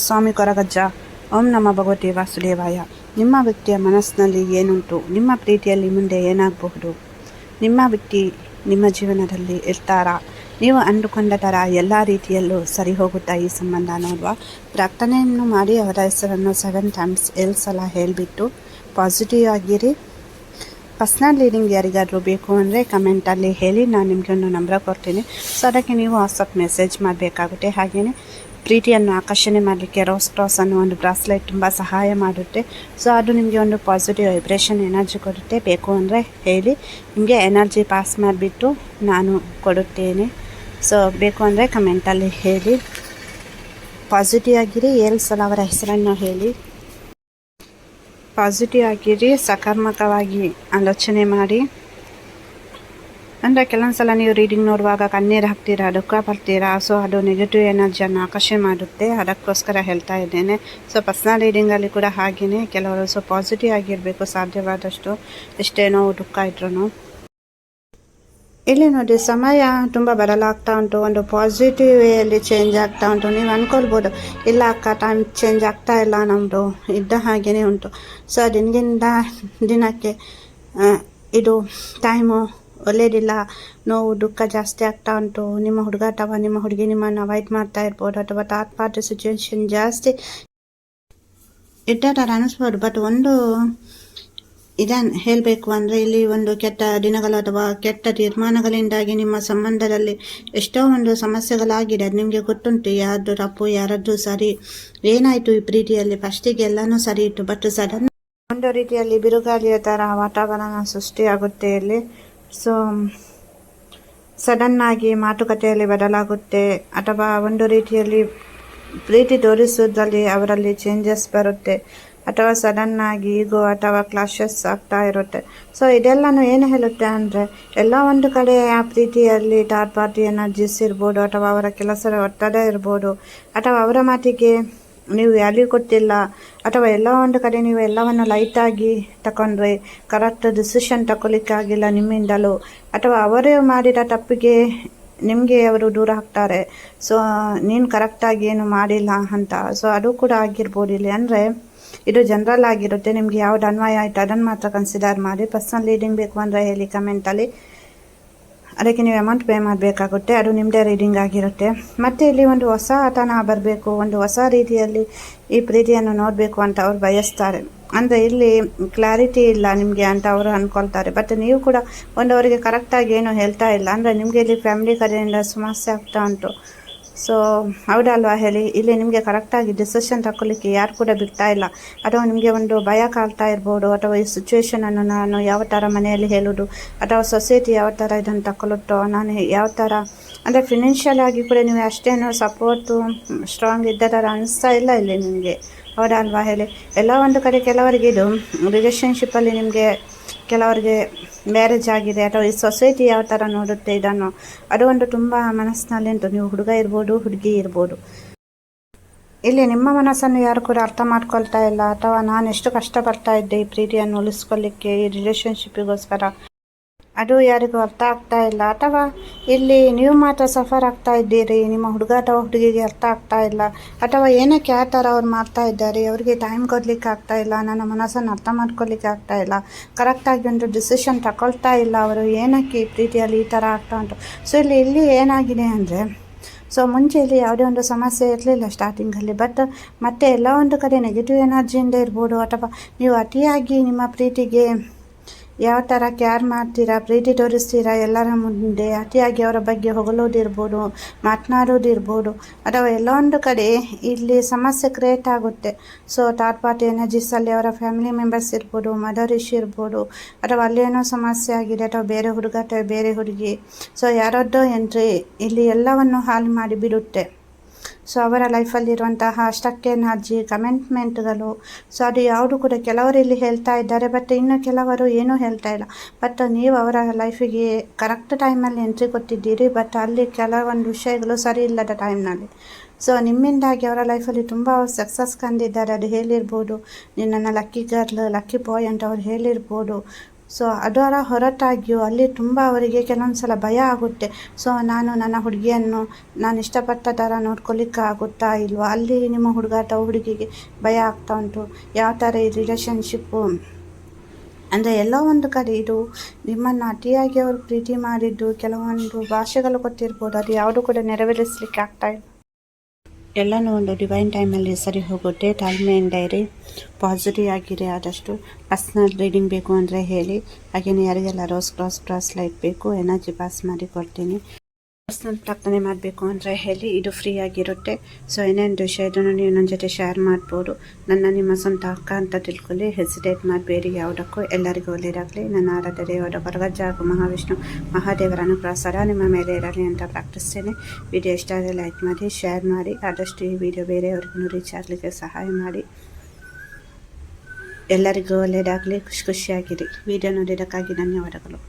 ಸ್ವಾಮಿ ಕೊರಗಜ್ಜ. ಓಂ ನಮ ಭಗವತಿ ವಾಸುದೇವಾಯ. ನಿಮ್ಮ ವ್ಯಕ್ತಿಯ ಮನಸ್ಸಿನಲ್ಲಿ ಏನುಂಟು? ನಿಮ್ಮ ಪ್ರೀತಿಯಲ್ಲಿ ಮುಂದೆ ಏನಾಗಬಹುದು? ನಿಮ್ಮ ವ್ಯಕ್ತಿ ನಿಮ್ಮ ಜೀವನದಲ್ಲಿ ಇರ್ತಾರಾ? ನೀವು ಅಂದುಕೊಂಡ ಥರ ಎಲ್ಲ ರೀತಿಯಲ್ಲೂ ಸರಿ ಹೋಗುತ್ತಾ ಈ ಸಂಬಂಧ ನೋಡುವ? ಪ್ರಾರ್ಥನೆಯನ್ನು ಮಾಡಿ ಅವರ ಹೆಸರನ್ನು 7 ಟೈಮ್ಸ್ 7 ಸಲ ಹೇಳಿಬಿಟ್ಟು ಪಾಸಿಟಿವ್ ಆಗಿರಿ. ಪರ್ಸ್ನಲ್ ರೀಡಿಂಗ್ ಯಾರಿಗಾದರೂ ಬೇಕು ಅಂದರೆ ಕಮೆಂಟಲ್ಲಿ ಹೇಳಿ, ನಾನು ನಿಮಗೆ ಒಂದು ನಂಬರ್ ಕೊಡ್ತೀನಿ. ಸೊ ಅದಕ್ಕೆ ನೀವು ವಾಟ್ಸಪ್ ಮೆಸೇಜ್ ಮಾಡಬೇಕಾಗುತ್ತೆ. ಹಾಗೆಯೇ ಪ್ರೀತಿಯನ್ನು ಆಕರ್ಷಣೆ ಮಾಡಲಿಕ್ಕೆ ರೋಸ್ ಕ್ರಾಸ್ ಅನ್ನೋ ಒಂದು ಬ್ರಾಸ್ಲೆಟ್ ತುಂಬ ಸಹಾಯ ಮಾಡುತ್ತೆ. ಸೊ ಅದು ನಿಮಗೆ ಒಂದು ಪಾಸಿಟಿವ್ ವೈಬ್ರೇಷನ್ ಎನರ್ಜಿ ಕೊಡುತ್ತೆ. ಬೇಕು ಅಂದರೆ ಹೇಳಿ, ನಿಮಗೆ ಎನರ್ಜಿ ಪಾಸ್ ಮಾಡಿಬಿಟ್ಟು ನಾನು ಕೊಡುತ್ತೇನೆ. ಸೊ ಬೇಕು ಅಂದರೆ ಕಮೆಂಟಲ್ಲಿ ಹೇಳಿ. ಪಾಸಿಟಿವ್ ಆಗಿರಿ. 7 ಸಲ ಅವರ ಹೆಸರನ್ನು ಹೇಳಿ. ಪಾಸಿಟಿವ್ ಆಗಿರಿ. ಸಕಾರಾತ್ಮಕವಾಗಿ ಆಲೋಚನೆ ಮಾಡಿ. ಅಂದರೆ ಕೆಲವೊಂದು ಸಲ ನೀವು ರೀಡಿಂಗ್ ನೋಡುವಾಗ ಕಣ್ಣೀರು ಹಾಕ್ತೀರಾ, ದುಃಖ ಪಡ್ತೀರಾ. ಸೊ ಅದು ನೆಗೆಟಿವ್ ಎನರ್ಜಿಯನ್ನು ಆಕರ್ಷಣೆ ಮಾಡುತ್ತೆ. ಅದಕ್ಕೋಸ್ಕರ ಹೇಳ್ತಾ ಇದ್ದೇನೆ. ಸೊ ಪರ್ಸ್ನಲ್ ರೀಡಿಂಗಲ್ಲಿ ಕೂಡ ಹಾಗೆಯೇ ಕೆಲವರು ಸೊ ಪಾಸಿಟಿವ್ ಆಗಿರಬೇಕು ಸಾಧ್ಯವಾದಷ್ಟು, ಎಷ್ಟೇ ನೋವು ದುಃಖ ಇದ್ರೂ. ಇಲ್ಲಿ ನೋಡಿ, ಸಮಯ ತುಂಬ ಬದಲಾಗ್ತಾ ಉಂಟು. ಒಂದು ಪಾಸಿಟಿವ್ ವೇಯಲ್ಲಿ ಚೇಂಜ್ ಆಗ್ತಾ ಉಂಟು. ನೀವು ಅಂದ್ಕೊಳ್ಬೋದು, ಇಲ್ಲ ಅಕ್ಕ ಟೈಮ್ ಚೇಂಜ್ ಆಗ್ತಾ ಇಲ್ಲ, ನಮ್ಮದು ಇದ್ದ ಹಾಗೆಯೇ ಉಂಟು. ಸೊ ದಿನದಿಂದ ದಿನಕ್ಕೆ ಇದು ಟೈಮು ಒಳ್ಳೆಯದಿಲ್ಲ, ನೋವು ದುಃಖ ಜಾಸ್ತಿ ಆಗ್ತಾ ಉಂಟು. ನಿಮ್ಮ ಹುಡುಗ ಅಥವಾ ನಿಮ್ಮ ಹುಡುಗಿ ನಿಮ್ಮನ್ನು ಅವಾಯ್ಡ್ ಮಾಡ್ತಾ ಇರ್ಬೋದು, ಅಥವಾ ಥರ್ಡ್ ಪಾರ್ಟಿ ಸಿಚುವೇಶನ್ ಜಾಸ್ತಿ ಇದ್ದ ಥರ ಅನ್ನಿಸ್ಬೋದು. ಬಟ್ ಒಂದು ಇದನ್ನು ಹೇಳಬೇಕು ಅಂದರೆ, ಇಲ್ಲಿ ಒಂದು ಕೆಟ್ಟ ದಿನಗಳು ಅಥವಾ ಕೆಟ್ಟ ತೀರ್ಮಾನಗಳಿಂದಾಗಿ ನಿಮ್ಮ ಸಂಬಂಧದಲ್ಲಿ ಎಷ್ಟೋ ಒಂದು ಸಮಸ್ಯೆಗಳಾಗಿದೆ. ಅದು ನಿಮಗೆ ಗೊತ್ತುಂಟು, ಯಾರದ್ದು ತಪ್ಪು ಯಾರದ್ದು ಸರಿ, ಏನಾಯಿತು ಈ ಪ್ರೀತಿಯಲ್ಲಿ. ಫಸ್ಟಿಗೆ ಎಲ್ಲನೂ ಸರಿ ಇತ್ತು, ಬಟ್ ಸಡನ್ ಒಂದು ರೀತಿಯಲ್ಲಿ ಬಿರುಗಾಳಿಯ ಥರ ವಾತಾವರಣ ಸೃಷ್ಟಿಯಾಗುತ್ತೆ ಇಲ್ಲಿ. ಸೊ ಸಡನ್ನಾಗಿ ಮಾತುಕತೆಯಲ್ಲಿ ಬದಲಾಗುತ್ತೆ, ಅಥವಾ ಒಂದು ರೀತಿಯಲ್ಲಿ ಪ್ರೀತಿ ತೋರಿಸೋದ್ರಲ್ಲಿ ಅವರಲ್ಲಿ ಚೇಂಜಸ್ ಬರುತ್ತೆ, ಅಥವಾ ಸಡನ್ನಾಗಿ ಈಗೋ ಅಥವಾ ಕ್ಲಾಶಸ್ ಆಗ್ತಾ ಇರುತ್ತೆ. ಸೊ ಇದೆಲ್ಲನೂ ಏನು ಹೇಳುತ್ತೆ ಅಂದರೆ, ಎಲ್ಲ ಒಂದು ಕಡೆ ಆ ಪ್ರೀತಿಯಲ್ಲಿ ಥರ್ಡ್ ಪಾರ್ಟಿ ಎನರ್ಜೀಸ್ ಇರ್ಬೋದು, ಅಥವಾ ಅವರ ಕೆಲಸದ ಒತ್ತಡ ಇರ್ಬೋದು, ಅಥವಾ ಅವರ ಮಾತಿಗೆ ನೀವು ವ್ಯಾಲ್ಯೂ ಕೊಟ್ಟಿಲ್ಲ, ಅಥವಾ ಎಲ್ಲ ಒಂದು ಕಡೆ ನೀವು ಎಲ್ಲವನ್ನು ಲೈಟಾಗಿ ತಗೊಂಡ್ರೆ ಕರೆಕ್ಟ್ ಡಿಸಿಷನ್ ತಗೊಳ್ಳಿಕ್ಕಾಗಿಲ್ಲ ನಿಮ್ಮಿಂದಲೂ, ಅಥವಾ ಅವರೇ ಮಾಡಿದ ತಪ್ಪಿಗೆ ನಿಮಗೆ ಅವರು ದೂರ ಆಗ್ತಾರೆ. ಸೊ ನೀನು ಕರೆಕ್ಟಾಗಿ ಏನು ಮಾಡಿಲ್ಲ ಅಂತ. ಸೊ ಅದು ಕೂಡ ಆಗಿರ್ಬೋದು ಇಲ್ಲಿ. ಅಂದರೆ ಇದು ಜನರಲ್ ಆಗಿರುತ್ತೆ. ನಿಮಗೆ ಯಾವ್ದು ಅನ್ವಯ ಆಯಿತು ಅದನ್ನು ಮಾತ್ರ ಕನ್ಸಿಡರ್ ಮಾಡಿ. ಪರ್ಸನಲ್ ರೀಡಿಂಗ್ ಬೇಕು ಅಂದರೆ ಹೇಳಿ ಕಮೆಂಟಲ್ಲಿ. ಅದಕ್ಕೆ ನೀವು ಅಮೌಂಟ್ ಪೇ ಮಾಡಬೇಕಾಗುತ್ತೆ, ಅದು ನಿಮ್ಮದೇ ರೀಡಿಂಗ್ ಆಗಿರುತ್ತೆ. ಮತ್ತು ಇಲ್ಲಿ ಒಂದು ಹೊಸ ಆತನ ಬರಬೇಕು, ಒಂದು ಹೊಸ ರೀತಿಯಲ್ಲಿ ಈ ಪ್ರೀತಿಯನ್ನು ನೋಡಬೇಕು ಅಂತ ಅವ್ರು ಬಯಸ್ತಾರೆ. ಅಂದರೆ ಇಲ್ಲಿ ಕ್ಲಾರಿಟಿ ಇಲ್ಲ ನಿಮಗೆ ಅಂತ ಅವರು ಅಂದ್ಕೊಳ್ತಾರೆ. ಬಟ್ ನೀವು ಕೂಡ ಒಂದು ಅವರಿಗೆ ಕರೆಕ್ಟಾಗಿ ಏನು ಹೇಳ್ತಾ ಇಲ್ಲ. ಅಂದರೆ ನಿಮಗೆ ಇಲ್ಲಿ ಫ್ಯಾಮಿಲಿ ಕಡೆಯಿಂದ ಸಮಸ್ಯೆ ಆಗ್ತಾ ಉಂಟು. ಸೊ ಹೌದಲ್ವಾ ಹೇಳಿ. ಇಲ್ಲಿ ನಿಮಗೆ ಕರೆಕ್ಟಾಗಿ ಡಿಸಿಷನ್ ತಗೊಳ್ಳಿಕ್ಕೆ ಯಾರು ಕೂಡ ಬಿಡ್ತಾ ಇಲ್ಲ, ಅಥವಾ ನಿಮಗೆ ಒಂದು ಭಯ ಕಾಡ್ತಾ ಇರ್ಬೋದು, ಅಥವಾ ಈ ಸಿಚುವೇಶನನ್ನು ನಾನು ಯಾವ ಥರ ಮನೆಯಲ್ಲಿ ಹೇಳೋದು, ಅಥವಾ ಸೊಸೈಟಿ ಯಾವ ಥರ ಇದನ್ನು ತಗೊಳ್ಳುತ್ತೋ, ನಾನು ಯಾವ ಥರ ಅಂದರೆ ಫಿನಾನ್ಷಿಯಲ್ ಆಗಿ ಕೂಡ ನೀವು ಅಷ್ಟೇನು ಸಪೋರ್ಟು ಸ್ಟ್ರಾಂಗ್ ಇದ್ದ ಥರ ಅನಿಸ್ತಾ ಇಲ್ಲ ಇಲ್ಲಿ ನಿಮಗೆ. ಹೌದಲ್ವಾ ಹೇಳಿ. ಎಲ್ಲ ಒಂದು ಕಡೆ ಕೆಲವರಿಗೆ ಇದು ರಿಲೇಷನ್ಶಿಪ್ಪಲ್ಲಿ ನಿಮಗೆ ಕೆಲವರಿಗೆ ಮ್ಯಾರೇಜ್ ಆಗಿದೆ, ಅಥವಾ ಈ ಸೊಸೈಟಿ ಯಾವ ಥರ ನೋಡುತ್ತೆ ಇದನ್ನು, ಅದು ಒಂದು ತುಂಬ ಮನಸ್ಸಿನಲ್ಲಿ ಉಂಟು. ನೀವು ಹುಡುಗ ಇರ್ಬೋದು, ಹುಡುಗಿ ಇರ್ಬೋದು. ಇಲ್ಲಿ ನಿಮ್ಮ ಮನಸ್ಸನ್ನು ಯಾರು ಕೂಡ ಅರ್ಥ ಮಾಡ್ಕೊಳ್ತಾ ಇಲ್ಲ, ಅಥವಾ ನಾನು ಎಷ್ಟು ಕಷ್ಟಪಡ್ತಾ ಇದ್ದೆ ಈ ಪ್ರೀತಿಯನ್ನು ಉಳಿಸ್ಕೊಳ್ಳಿಕ್ಕೆ, ಈ ರಿಲೇಷನ್ಶಿಪ್ಪಿಗೋಸ್ಕರ, ಅದು ಯಾರಿಗೂ ಅರ್ಥ ಆಗ್ತಾ ಇಲ್ಲ. ಅಥವಾ ಇಲ್ಲಿ ನೀವು ಮಾತ್ರ ಸಫರ್ ಆಗ್ತಾ ಇದ್ದೀರಿ, ನಿಮ್ಮ ಹುಡುಗ ಅಥವಾ ಹುಡುಗಿಗೆ ಅರ್ಥ ಆಗ್ತಾ ಇಲ್ಲ, ಅಥವಾ ಏನಕ್ಕೆ ಆ ಥರ ಅವ್ರು ಮಾಡ್ತಾ ಇದ್ದಾರೆ, ಅವರಿಗೆ ಟೈಮ್ ಕೊಡಲಿಕ್ಕೆ ಆಗ್ತಾ ಇಲ್ಲ, ನನ್ನ ಮನಸ್ಸನ್ನು ಅರ್ಥ ಮಾಡ್ಕೊಳ್ಳಿಕ್ಕೆ ಆಗ್ತಾ ಇಲ್ಲ, ಕರೆಕ್ಟಾಗಿ ಒಂದು ಡಿಸಿಷನ್ ತಗೊಳ್ತಾ ಇಲ್ಲ ಅವರು, ಏನಕ್ಕೆ ಈ ಪ್ರೀತಿಯಲ್ಲಿ ಈ ಥರ ಆಗ್ತಾ ಉಂಟು. ಸೊ ಇಲ್ಲಿ ಏನಾಗಿದೆ ಅಂದರೆ, ಸೊ ಮುಂಚೆ ಇಲ್ಲಿ ಯಾವುದೇ ಒಂದು ಸಮಸ್ಯೆ ಇರಲಿಲ್ಲ ಸ್ಟಾರ್ಟಿಂಗಲ್ಲಿ, ಬಟ್ ಮತ್ತೆ ಎಲ್ಲ ಒಂದು ಕಡೆ ನೆಗೆಟಿವ್ ಎನರ್ಜಿಯಿಂದ ಇರ್ಬೋದು, ಅಥವಾ ನೀವು ಅತಿಯಾಗಿ ನಿಮ್ಮ ಪ್ರೀತಿಗೆ ಯಾವ ಥರ ಕೇರ್ ಮಾಡ್ತೀರಾ, ಪ್ರೀತಿ ತೋರಿಸ್ತೀರಾ ಎಲ್ಲರ ಮುಂದೆ, ಅತಿಯಾಗಿ ಅವರ ಬಗ್ಗೆ ಹೊಗಳೋದಿರ್ಬೋದು, ಮಾತನಾಡೋದಿರ್ಬೋದು, ಅಥವಾ ಎಲ್ಲ ಒಂದು ಕಡೆ ಇಲ್ಲಿ ಸಮಸ್ಯೆ ಕ್ರಿಯೇಟ್ ಆಗುತ್ತೆ. ಸೊ ಥರ್ಡ್ ಪಾರ್ಟಿ ಎನರ್ಜೀಸಲ್ಲಿ ಅವರ ಫ್ಯಾಮಿಲಿ ಮೆಂಬರ್ಸ್ ಇರ್ಬೋದು, ಮದರ್ ಇಶ್ಯೂ ಇರ್ಬೋದು, ಅಥವಾ ಅಲ್ಲೇನೋ ಸಮಸ್ಯೆ ಆಗಿದೆ, ಅಥವಾ ಬೇರೆ ಹುಡುಗ ಅಥವಾ ಬೇರೆ ಹುಡುಗಿ, ಸೊ ಯಾರದ್ದೋ ಎಂಟ್ರಿ ಇಲ್ಲಿ ಎಲ್ಲವನ್ನು ಹಾಳು ಮಾಡಿಬಿಡುತ್ತೆ. ಸೊ ಅವರ ಲೈಫಲ್ಲಿರುವಂತಹ ಸ್ಟಕ್ ಎನರ್ಜಿ, ಕಮೆಂಟ್ಮೆಂಟ್ಗಳು, ಸೊ ಅದು ಯಾವುದು ಕೂಡ ಕೆಲವರು ಇಲ್ಲಿ ಹೇಳ್ತಾ ಇದ್ದಾರೆ, ಬಟ್ ಇನ್ನು ಕೆಲವರು ಏನೂ ಹೇಳ್ತಾ ಇಲ್ಲ. ಬಟ್ ನೀವು ಅವರ ಲೈಫಿಗೆ ಕರೆಕ್ಟ್ ಟೈಮಲ್ಲಿ ಎಂಟ್ರಿ ಕೊಟ್ಟಿದ್ದೀರಿ, ಬಟ್ ಅಲ್ಲಿ ಕೆಲವೊಂದು ವಿಷಯಗಳು ಸರಿ ಇಲ್ಲದ ಟೈಮ್ನಲ್ಲಿ. ಸೊ ನಿಮ್ಮಿಂದಾಗಿ ಅವರ ಲೈಫಲ್ಲಿ ತುಂಬ ಸಕ್ಸಸ್ ಕಂಡಿದ್ದಾರೆ. ಅದು ಹೇಳಿರ್ಬೋದು, ನಿನ್ನನ್ನು ಲಕ್ಕಿ ಗರ್ಲ್, ಲಕ್ಕಿ ಬಾಯ್ ಅಂತ ಅವ್ರು ಹೇಳಿರ್ಬೋದು. ಸೊ ಅದರ ಹೊರತಾಗಿಯೂ ಅಲ್ಲಿ ತುಂಬ ಅವರಿಗೆ ಕೆಲವೊಂದು ಸಲ ಭಯ ಆಗುತ್ತೆ. ಸೊ ನಾನು ನನ್ನ ಹುಡುಗಿಯನ್ನು ನಾನು ಇಷ್ಟಪಟ್ಟ ಥರ ನೋಡ್ಕೊಳ್ಳಿಕ್ಕೆ ಆಗುತ್ತಾ ಇಲ್ವಾ, ಅಲ್ಲಿ ನಿಮ್ಮ ಹುಡುಗ ಅಥವಾ ಹುಡುಗಿಗೆ ಭಯ ಆಗ್ತಾ ಉಂಟು, ಯಾವ ಥರ ಈ ರಿಲೇಷನ್ಶಿಪ್ಪು ಅಂದರೆ ಎಲ್ಲೋ ಒಂದು ಕಡೆ ಇದು ನಿಮ್ಮನ್ನು ಅತಿಯಾಗಿ ಅವರು ಪ್ರೀತಿ ಮಾಡಿದ್ದು ಕೆಲವೊಂದು ಭಾಷೆಗಳು ಕೊಟ್ಟಿರ್ಬೋದು, ಅದು ಯಾವುದು ಕೂಡ ನೆರವೇರಿಸಲಿಕ್ಕೆ ಆಗ್ತಾ ಇಲ್ಲ. ಎಲ್ಲನೂ ಒಂದು ಡಿವೈನ್ ಟೈಮಲ್ಲಿ ಸರಿ ಹೋಗುತ್ತೆ. ತಾಳ್ಮೆಯಿಂದ ಇರಿ, ಪಾಸಿಟಿವ್ ಆಗಿರಿ. ಆದಷ್ಟು ಪರ್ಸ್ನಲ್ ರೀಡಿಂಗ್ ಬೇಕು ಅಂದರೆ ಹೇಳಿ. ಹಾಗೆಯೇ ಯಾರಿಗೆಲ್ಲ ಕ್ರಾಸ್ ಲೈಟ್ ಬೇಕು ಎನರ್ಜಿ ಪಾಸ್ ಮಾಡಿ ಕೊಡ್ತೀನಿ. ಪರ್ಸ್ನಲ್ ಪ್ರಾರ್ಥನೆ ಮಾಡಬೇಕು ಅಂದರೆ ಹೇಳಿ, ಇದು ಫ್ರೀ ಆಗಿರುತ್ತೆ. ಸೊ ಏನೇನು ವಿಷಯ ಇದನ್ನು ನೀವು ನನ್ನ ಜೊತೆ ಶೇರ್ ಮಾಡ್ಬೋದು. ನಿಮ್ಮ ಸ್ವಂತ ಅಕ್ಕ ಅಂತ ತಿಳ್ಕೊಳ್ಳಿ, ಹೆಸಿಟೇಟ್ ಮಾಡಬೇಡಿ ಯಾವುದಕ್ಕೂ. ಎಲ್ಲರಿಗೂ ಒಳ್ಳೆಯದಾಗಲಿ. ನನ್ನ ಆರಾಧ್ಯ ದೇವರ ವರಗಜ್ಜ ಹಾಗೂ ಮಹಾವಿಷ್ಣು ಮಹಾದೇವರ ಅನುಗ್ರಹ ಸದಾ ನಿಮ್ಮ ಮೇಲೆ ಇರಲಿ ಅಂತ ಪ್ರಾರ್ಥಿಸ್ತೇನೆ. ವಿಡಿಯೋ ಇಷ್ಟ ಆದರೆ ಲೈಕ್ ಮಾಡಿ, ಶೇರ್ ಮಾಡಿ. ಆದಷ್ಟು ಈ ವಿಡಿಯೋ ಬೇರೆಯವ್ರಿಗೂ ರೀಚ್ ಆಗಲಿಕ್ಕೆ ಸಹಾಯ ಮಾಡಿ. ಎಲ್ಲರಿಗೂ ಒಳ್ಳೆಯದಾಗಲಿ. ಖುಷಿಯಾಗಿರಿ. ವಿಡಿಯೋ ನೋಡಿದ್ದಕ್ಕಾಗಿ ಧನ್ಯವಾದಗಳು.